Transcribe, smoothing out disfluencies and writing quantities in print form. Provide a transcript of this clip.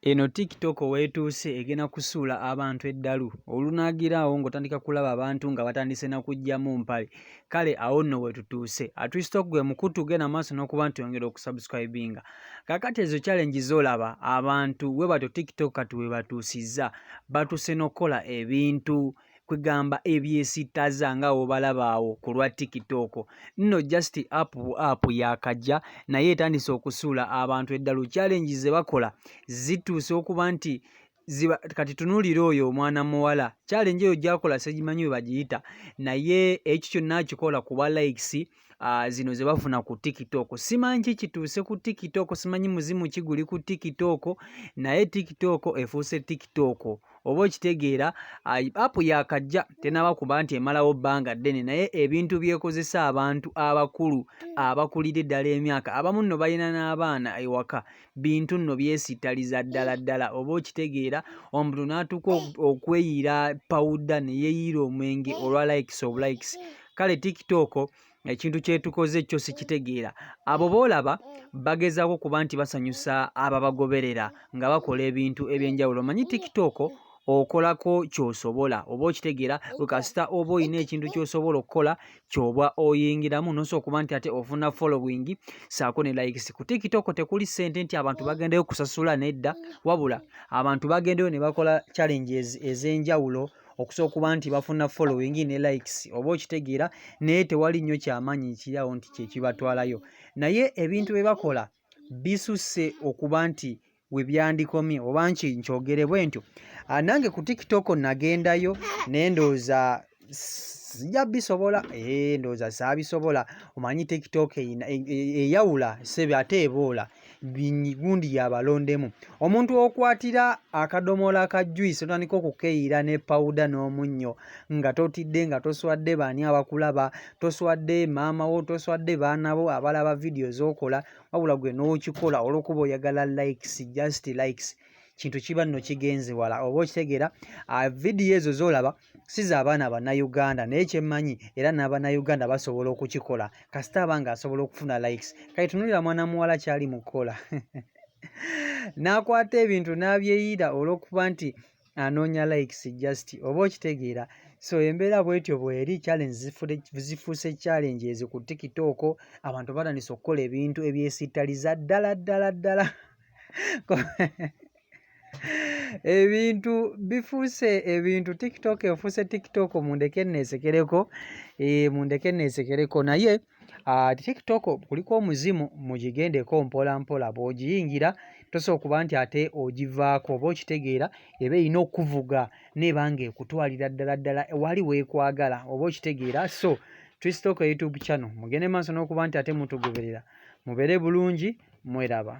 Eno TikTok weetuuse egenda kusuula abantu eddalu olunaagiraawo ng'otandika kulaba abantu nga batandise na kuggyamu mpale kale awo nno we tutuuse atwistok gwe mukutu genda maaso n'okuba nti yongera okusubscribinga kaakati ezo challenge z'olaba abantu we bato TikTok kati we batuusizza batuse n'okkola ebintu kwegamba ebyesittaza nga wobalaba awo ku lwa TikTok nno just app yakajja naye etandise okusuula abantu eddalu challenge ze bakola zituuse okuba nti kati tunuulira oyo omwana muwala challenge eyo gyakola segimanyi we bagiyita naye ekyo kyonna akikola kuba likes zino ze bafuna ku TikTok simanyi kituuse ku TikTok simanyi muzimu kiguli ku TikTok naye TikTok efuuse TikTok oba okitegeera app yakajja tenaba kuba nti emalawo bbanga ddene naye ebintu byekozesa abantu abakulu abakulira eddala emyaka abamu nno balina n'abaana ewaka bintu nno byesittaliza ddala oba okitegeera omuntu n'atuuka okweyira pawuda ne yeeyira omwenge olwa likes of likes kale TikTok ekintu kyetukoze kyo sikitegeera abo boolaba bagezaako kuba nti basanyusa ababagoberera nga bakola ebintu eby'enjawulo manyi TikTok okolako kyosobola oba okitegeera kasita oba olina ekintu kyosobola okukola kyoba oyingiramu nosobola okuba nti ate ofuna following saako ne likes ku TikTok tekuli ssente nti abantu bagendeyo kusasula nedda wabula abantu bagendeyo ne bakola challenges ez'enjawulo okusobola okuba nti bafuna following ne likes oba okitegeera naye tewali nnyo kyamaanyi kirawo nti kyekibatwalayo naye ebintu bye bakola bisusse okuba nti we byandikomye oba nkyogere bwe ntyo nange ku TikTok nagendayo naye ndowooza sijja bisobola ndowooza saabisobola omanyi TikTok eyawula sebe ate eboola gundi yabalondemu omuntu okwatira akadomola aka juice otandika okukeeyira ne pawuda n'omunnyo nga totidde nga toswadde baani abakulaba toswadde maama wo toswadde baana bo abalaba vidiyo z'okola wabula gwe n'okikola olw'okuba oyagala likes just likes kintu kiba nno kigenze wala oba okitegeera vidiyo ezo z'olaba si z'abaana bannayuganda naye kyemmanyi era n'abannayuganda basobola okukikola kasita abanga asobola okufuna likes kale tunulira mwana muwala kyali mu kukola n'akwata ebintu n'abyeyira olw'okuba nti anoonya likes just oba okitegeera so embeera bwetyo bweri challenge zifuuse challenge ezo ku TikTok abantu batandise okukola ebintu ebyesittaliza ddala ebintu bifuuse ebintu TikTok efuuse TikTok mundeke neesekereko naye TikTok kuliko omuzimu mugigendeko mpola mpola bw'ogiyingira tosobola okuba nti ate ogivaako oba okitegeera eba erina okuvuga nebanga ekutwalira ddala wali weekwagala oba okitegeera so TikTok YouTube channel mugende maaso n'okuba nti ate mutugoberera mubeere bulungi mweraba.